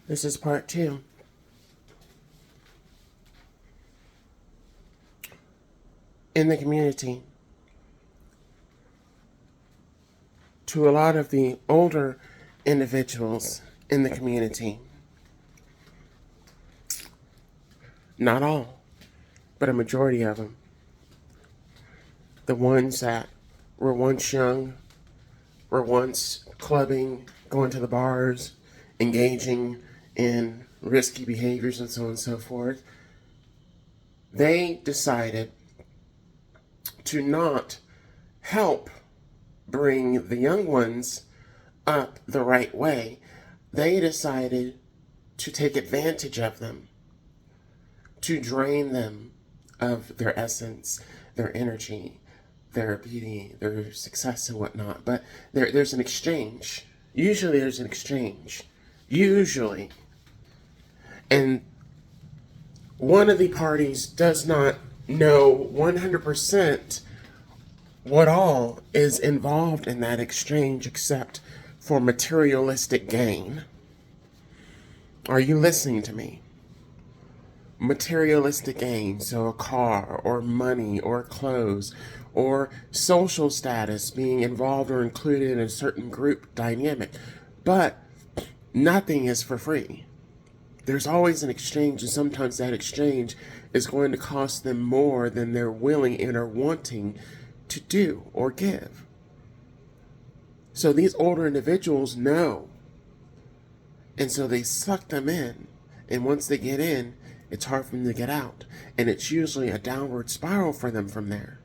This is part two. In the community, to a lot of the older individuals in the community, not all, but a majority of them, the ones that were once young, were once clubbing, going to the bars, engaging in risky behaviors and so on and so forth, they decided to not help bring the young ones up the right way. They decided to take advantage of them, to drain them of their essence, their energy, their beauty, their success and whatnot. But there's an exchange. Usually there's an exchange. Usually. And one of the parties does not know 100% what all is involved in that exchange except for materialistic gain. Are you listening to me? Materialistic gain, so a car or money or clothes or social status, being involved or included in a certain group dynamic. But nothing is for free. There's always an exchange, and sometimes that exchange is going to cost them more than they're willing and are wanting to do or give. So these older individuals know, and so they suck them in, and once they get in, it's hard for them to get out, and it's usually a downward spiral for them from there,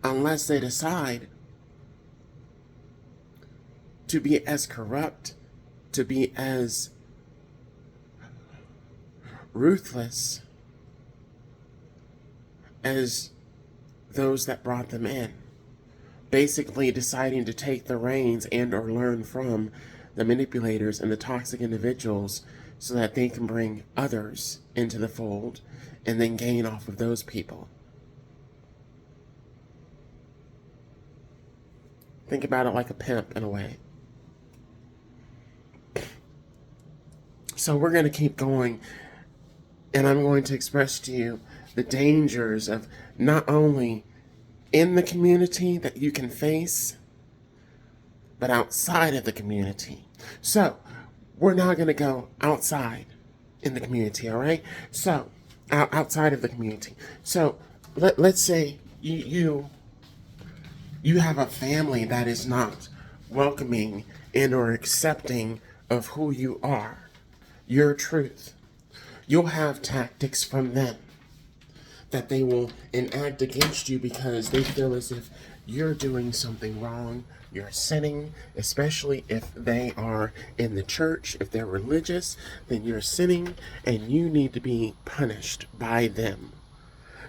unless they decide to be as corrupt, to be as ruthless as those that brought them in, basically deciding to take the reins and or learn from the manipulators and the toxic individuals so that they can bring others into the fold and then gain off of those people. Think about it like a pimp in a way. So we're going to keep going, and I'm going to express to you the dangers of not only in the community that you can face, but outside of the community. So we're now going to go outside in the community, all right? So outside of the community. So let's say you have a family that is not welcoming and or accepting of who you are, your truth. You'll have tactics from them that they will enact against you because they feel as if you're doing something wrong, you're sinning, especially if they are in the church, if they're religious, then you're sinning and you need to be punished by them.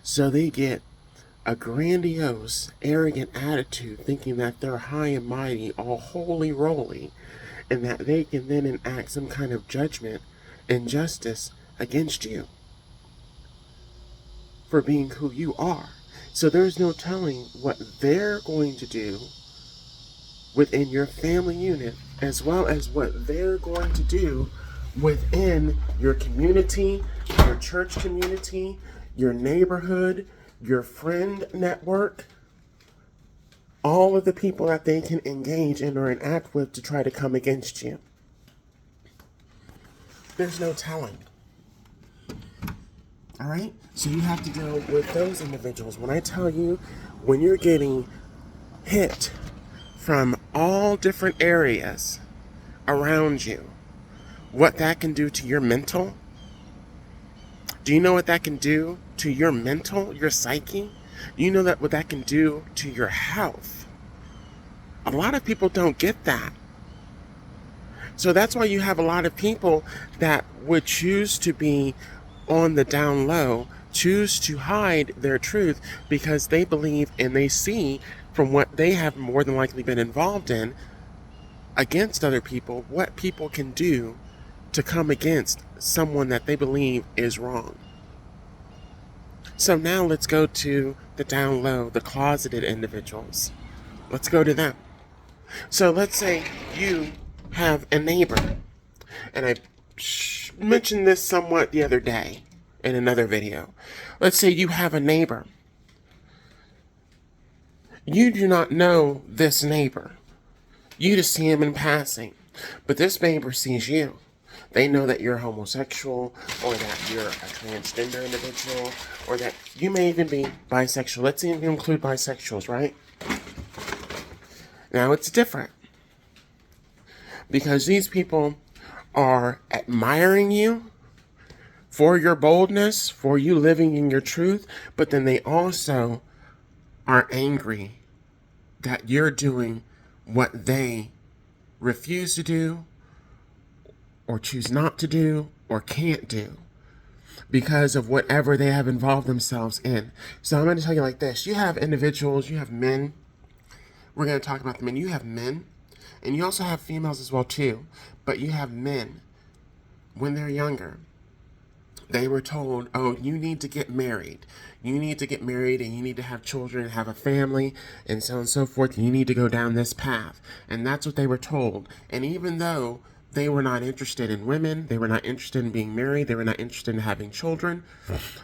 So they get a grandiose, arrogant attitude, thinking that they're high and mighty, all holy roly, and that they can then enact some kind of judgment and justice against you for being who you are. So there's no telling what they're going to do within your family unit, as well as what they're going to do within your community, your church community, your neighborhood, your friend network, all of the people that they can engage in or enact with to try to come against you. There's no telling. All right? So you have to deal with those individuals. When I tell you, when you're getting hit from all different areas around you, what that can do to your mental. Do you know what that can do to your mental, your psyche? Do you know that what that can do to your health? A lot of people don't get that. So that's why you have a lot of people that would choose to be on the down low, choose to hide their truth because they believe and they see from what they have more than likely been involved in against other people, what people can do to come against someone that they believe is wrong. So now let's go to the down low, the closeted individuals. Let's go to them. So let's say you have a neighbor, and I mentioned this somewhat the other day in another video. Let's say you have a neighbor. You do not know this neighbor. You just see him in passing. But this neighbor sees you. They know that you're homosexual, or that you're a transgender individual, or that you may even be bisexual. Let's even include bisexuals, right? Now it's different. Because these people are admiring you for your boldness, for you living in your truth, but then they also are angry that you're doing what they refuse to do, or choose not to do, or can't do, because of whatever they have involved themselves in. So I'm going to tell you like this. You have individuals, you have men. We're going to talk about the men. You have men, and you also have females as well too. But you have men, when they're younger, they were told, oh, you need to get married. You need to get married, and you need to have children, have a family, and so on and so forth. You need to go down this path. And that's what they were told. And even though they were not interested in women, they were not interested in being married, they were not interested in having children,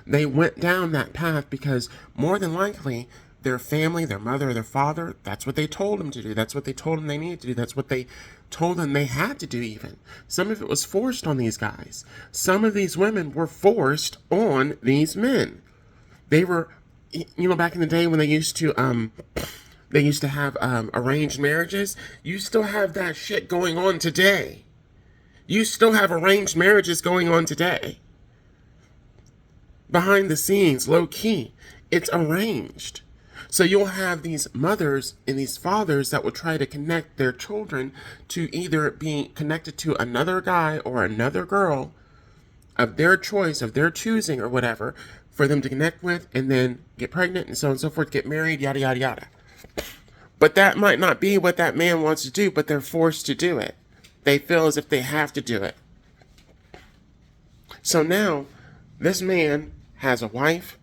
they went down that path because more than likely their family, their mother, their father, that's what they told them to do. That's what they told them they needed to do. That's what they told them they had to do even. Some of it was forced on these guys. Some of these women were forced on these men. They were, back in the day when they used to have arranged marriages. You still have that shit going on today. You still have arranged marriages going on today. Behind the scenes, low key, it's arranged. So you'll have these mothers and these fathers that will try to connect their children to either be connected to another guy or another girl of their choice, of their choosing or whatever, for them to connect with and then get pregnant and so on and so forth, get married, yada, yada, yada. But that might not be what that man wants to do, but they're forced to do it. They feel as if they have to do it. So now, this man has a wife,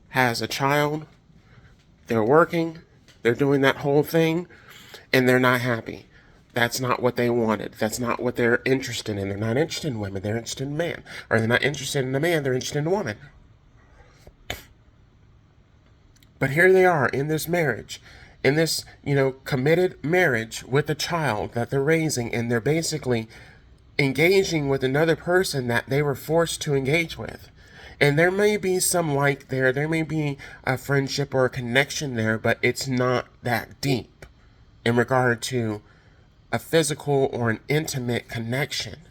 has a child, they're working, they're doing that whole thing, and they're not happy. That's not what they wanted. That's not what they're interested in. They're not interested in women, they're interested in man. Or they're not interested in a man, they're interested in a woman. But here they are in this marriage, in this, committed marriage with a child that they're raising, and they're basically engaging with another person that they were forced to engage with. And there may be some like there may be a friendship or a connection there, but it's not that deep in regard to a physical or an intimate connection.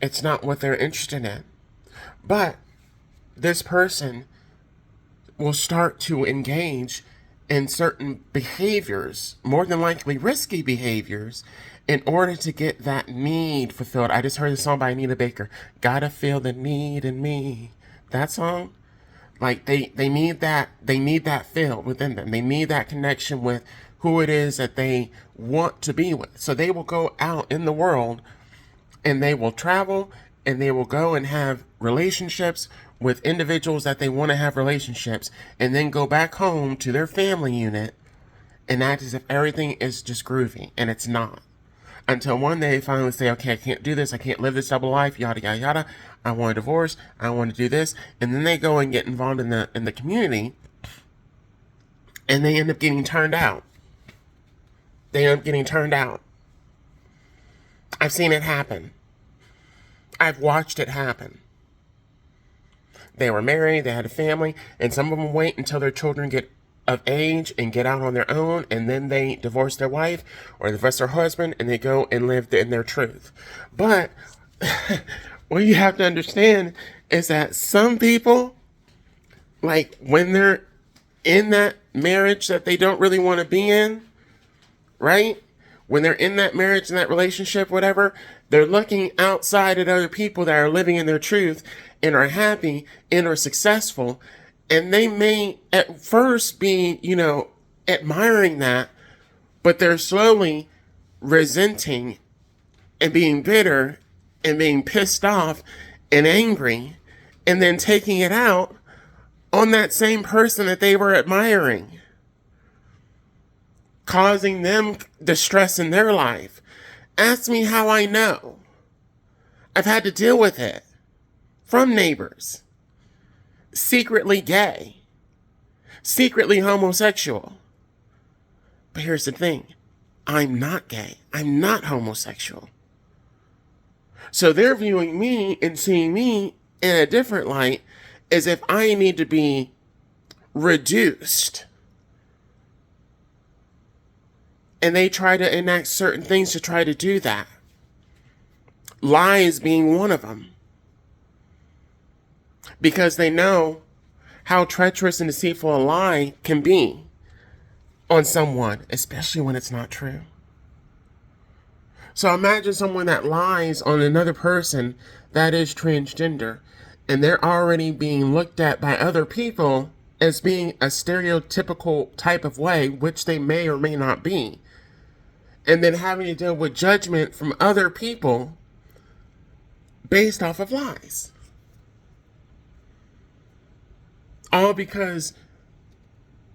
It's not what they're interested in. But this person will start to engage in certain behaviors, more than likely risky behaviors, in order to get that need fulfilled. I just heard the song by Anita Baker, Gotta Feel the Need in Me. That song, like they need that filled within them. They need that connection with who it is that they want to be with. So they will go out in the world and they will travel and they will go and have relationships with individuals that they want to have relationships, and then go back home to their family unit and act as if everything is just groovy, and it's not. Until one day they finally say, okay, I can't do this, I can't live this double life, yada, yada, yada, I want a divorce, I want to do this, and then they go and get involved in the community, and they end up getting turned out. I've seen it happen. I've watched it happen. They were married, they had a family, and some of them wait until their children get of age and get out on their own, and then they divorce their wife or divorce their husband, and they go and live in their truth. But what you have to understand is that some people, like when they're in that marriage that they don't really want to be in, right? When they're in that marriage and that relationship, whatever, they're looking outside at other people that are living in their truth and are happy and are successful. And they may at first be, admiring that, but they're slowly resenting and being bitter and being pissed off and angry, and then taking it out on that same person that they were admiring, causing them distress in their life. Ask me how I know. I've had to deal with it from neighbors. Secretly gay. Secretly homosexual. But here's the thing. I'm not gay. I'm not homosexual. So they're viewing me and seeing me in a different light as if I need to be reduced. And they try to enact certain things to try to do that. Lies being one of them. Because they know how treacherous and deceitful a lie can be on someone, especially when it's not true. So imagine someone that lies on another person that is transgender, and they're already being looked at by other people as being a stereotypical type of way, which they may or may not be. And then having to deal with judgment from other people based off of lies. All because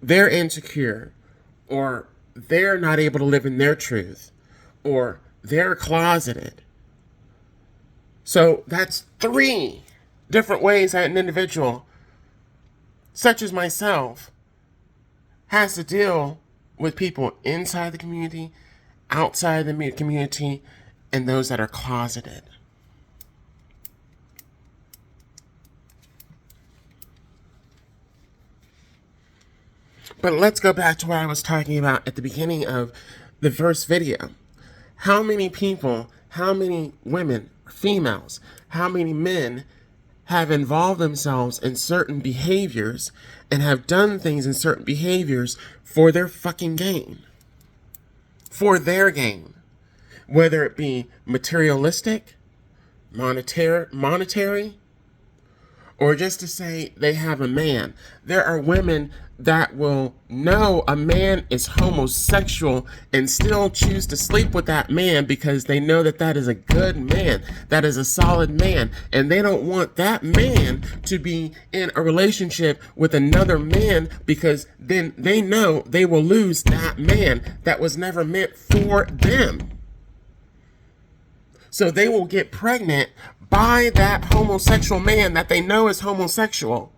they're insecure, or they're not able to live in their truth, or they're closeted. So that's 3 different ways that an individual, such as myself, has to deal with people inside the community, outside the community, and those that are closeted. But let's go back to what I was talking about at the beginning of the first video. How many people, how many women, females, how many men have involved themselves in certain behaviors and have done things in certain behaviors for their fucking gain? For their gain. Whether it be materialistic, monetary, or just to say they have a man. There are women that will know a man is homosexual and still choose to sleep with that man because they know that that is a good man, that is a solid man, and they don't want that man to be in a relationship with another man because then they know they will lose that man that was never meant for them. So they will get pregnant by that homosexual man that they know is homosexual,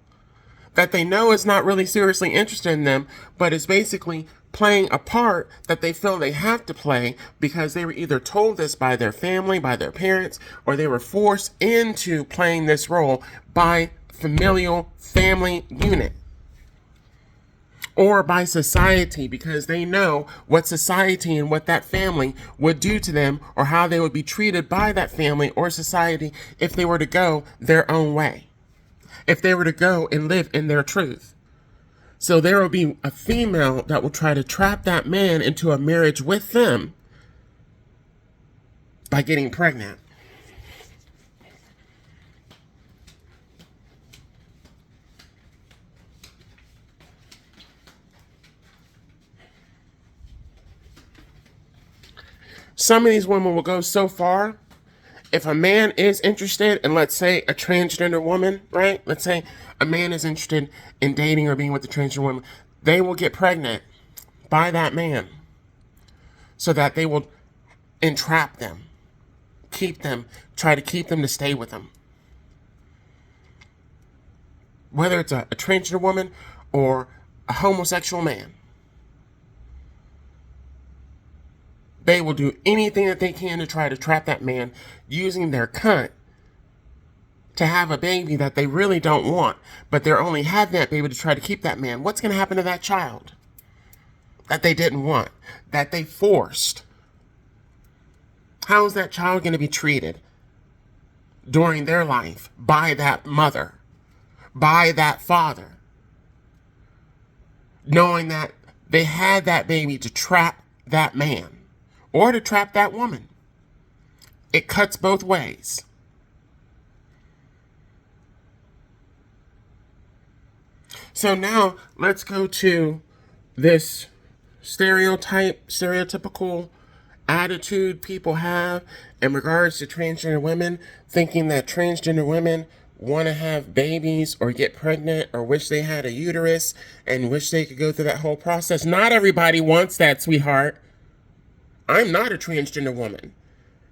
that they know is not really seriously interested in them, but is basically playing a part that they feel they have to play because they were either told this by their family, by their parents, or they were forced into playing this role by familial family unit. Or by society, because they know what society and what that family would do to them, or how they would be treated by that family or society if they were to go their own way, if they were to go and live in their truth. So there will be a female that will try to trap that man into a marriage with them by getting pregnant. Some of these women will go so far, if a man is interested in, let's say, a transgender woman, right? Let's say a man is interested in dating or being with a transgender woman. They will get pregnant by that man so that they will entrap them, try to keep them to stay with them. Whether it's a transgender woman or a homosexual man. They will do anything that they can to try to trap that man using their cunt to have a baby that they really don't want, but they're only having that baby to try to keep that man. What's going to happen to that child that they didn't want, that they forced? How is that child going to be treated during their life by that mother, by that father, knowing that they had that baby to trap that man? Or to trap that woman. It cuts both ways. So now let's go to this stereotypical attitude people have in regards to transgender women, thinking that transgender women want to have babies or get pregnant or wish they had a uterus and wish they could go through that whole process. Not everybody wants that, sweetheart. I'm not a transgender woman,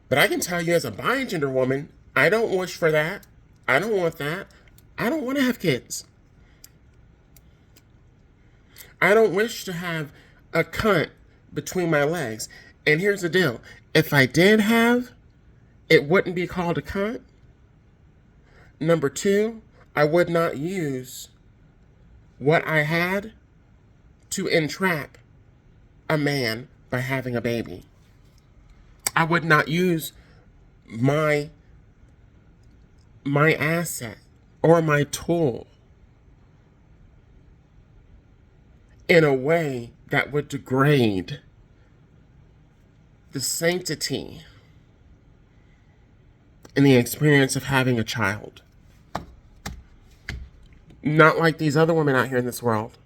but I can tell you as a bigender woman, I don't wish for that. I don't want that. I don't want to have kids. I don't wish to have a cunt between my legs. And here's the deal. If I did have, it wouldn't be called a cunt. Number two, I would not use what I had to entrap a man by having a baby. I would not use my asset or my tool in a way that would degrade the sanctity and the experience of having a child. Not like these other women out here in this world.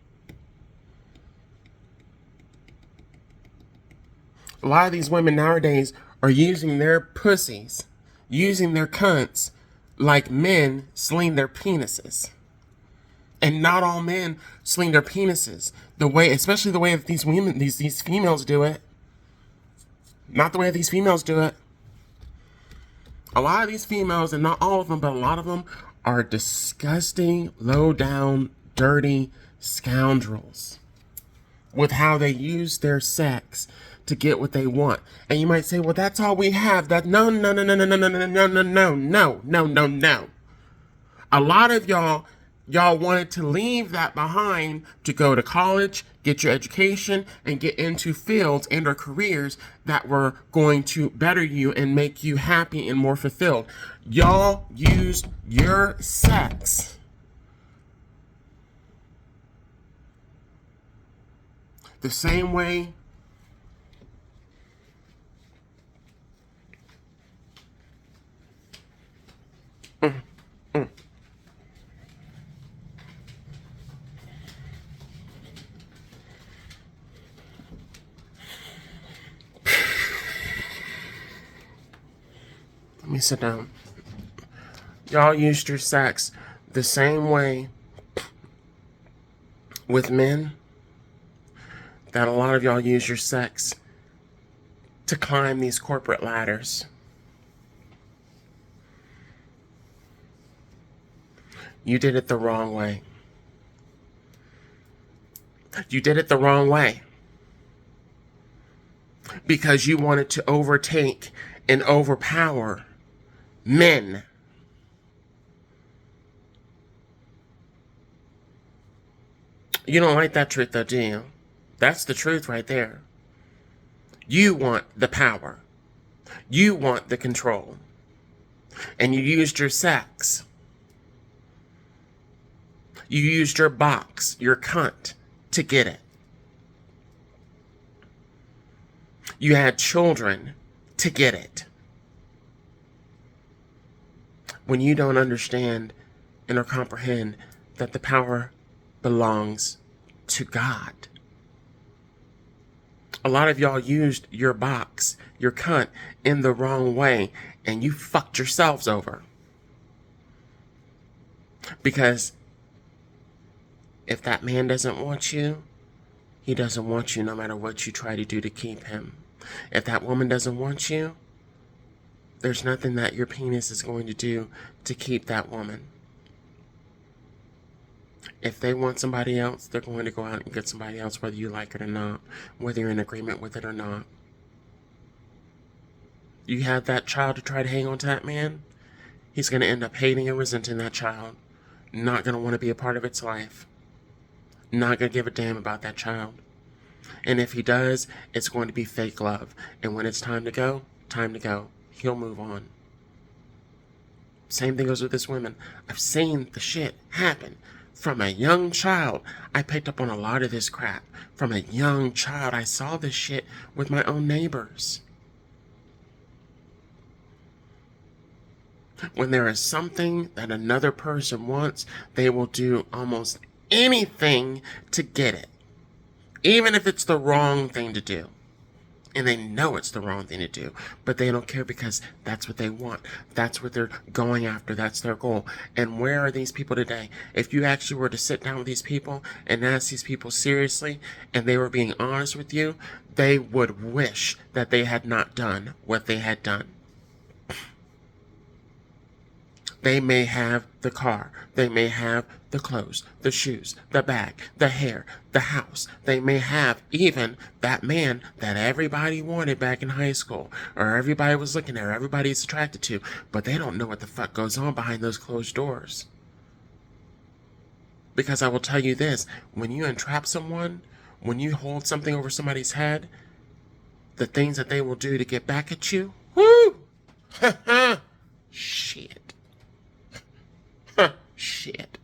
A lot of these women nowadays are using their pussies, using their cunts like men sling their penises. And not all men sling their penises the way, especially the way that these women, these females do it. Not the way these females do it. A lot of these females, and not all of them, but a lot of them, are disgusting, low-down, dirty scoundrels with how they use their sex to get what they want. And you might say, well, that's all we have. That no. A lot of y'all wanted to leave that behind to go to college, get your education, and get into fields and or careers that were going to better you and make you happy and more fulfilled. Y'all used your sex the same way Let me sit down. Y'all used your sex the same way with men that a lot of y'all use your sex to climb these corporate ladders. You did it the wrong way. You did it the wrong way. Because you wanted to overtake and overpower men. You don't like that truth though, do you? That's the truth right there. You want the power. You want the control. And you used your sex. You used your box, your cunt, to get it. You had children to get it. When you don't understand and or comprehend that the power belongs to God. A lot of y'all used your box, your cunt, in the wrong way, and you fucked yourselves over. Because if that man doesn't want you, he doesn't want you no matter what you try to do to keep him. If that woman doesn't want you, there's nothing that your penis is going to do to keep that woman. If they want somebody else, they're going to go out and get somebody else, whether you like it or not, whether you're in agreement with it or not. You have that child to try to hang on to that man, he's going to end up hating and resenting that child, not going to want to be a part of its life, not going to give a damn about that child. And if he does, it's going to be fake love. And when it's time to go, he'll move on. Same thing goes with this woman. I've seen the shit happen. From a young child, I picked up on a lot of this crap. From a young child, I saw this shit with my own neighbors. When there is something that another person wants, they will do almost anything to get it. Even if it's the wrong thing to do. And they know it's the wrong thing to do. But they don't care because that's what they want. That's what they're going after. That's their goal. And where are these people today? If you actually were to sit down with these people and ask these people seriously, and they were being honest with you, they would wish that they had not done what they had done. They may have the car. They may have the clothes, the shoes, the bag, the hair, the house. They may have even that man that everybody wanted back in high school, or everybody was looking at, or everybody's attracted to, but they don't know what the fuck goes on behind those closed doors. Because I will tell you this, when you entrap someone, when you hold something over somebody's head, the things that they will do to get back at you, whoo! Shit. Shit.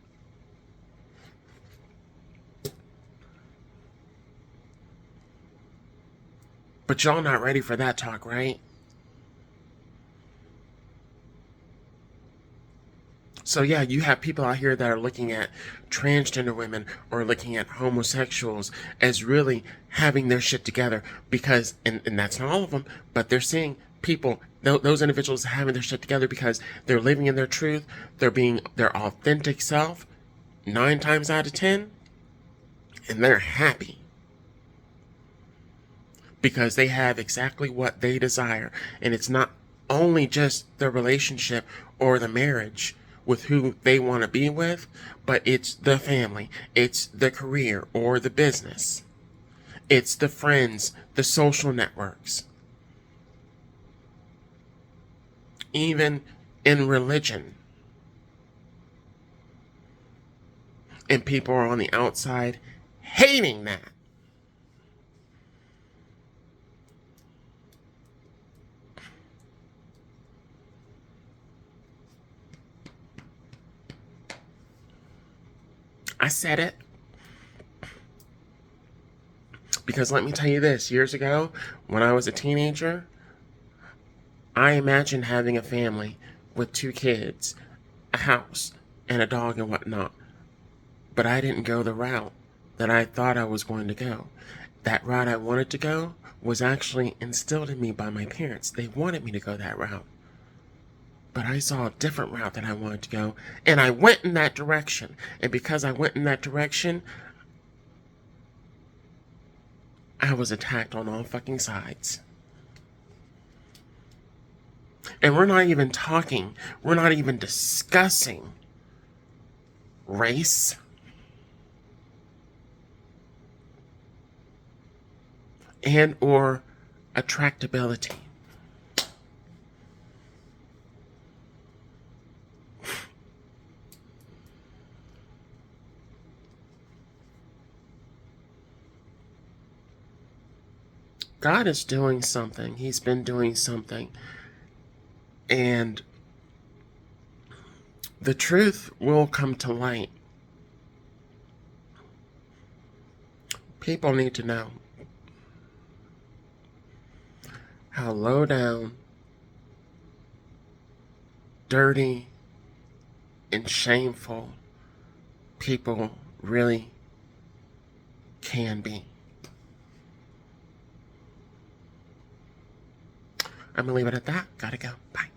But y'all not ready for that talk, right? So yeah, you have people out here that are looking at transgender women or looking at homosexuals as really having their shit together because, and that's not all of them, but they're seeing people, those individuals having their shit together because they're living in their truth, they're being their authentic self 9 times out of 10, and they're happy because they have exactly what they desire. And it's not only just the relationship or the marriage with who they want to be with, but it's the family, it's the career or the business, it's the friends, the social networks, even in religion. And people are on the outside hating that. I said it. Because let me tell you this, years ago, when I was a teenager, I imagined having a family with 2 kids, a house, and a dog and whatnot. But I didn't go the route that I thought I was going to go. That route I wanted to go was actually instilled in me by my parents. They wanted me to go that route. But I saw a different route that I wanted to go, and I went in that direction. And because I went in that direction, I was attacked on all fucking sides. And we're not even discussing race, and or attractability. God is doing something. He's been doing something. And the truth will come to light. People need to know how low down, dirty, and shameful people really can be. I'm gonna leave it at that. Gotta go. Bye.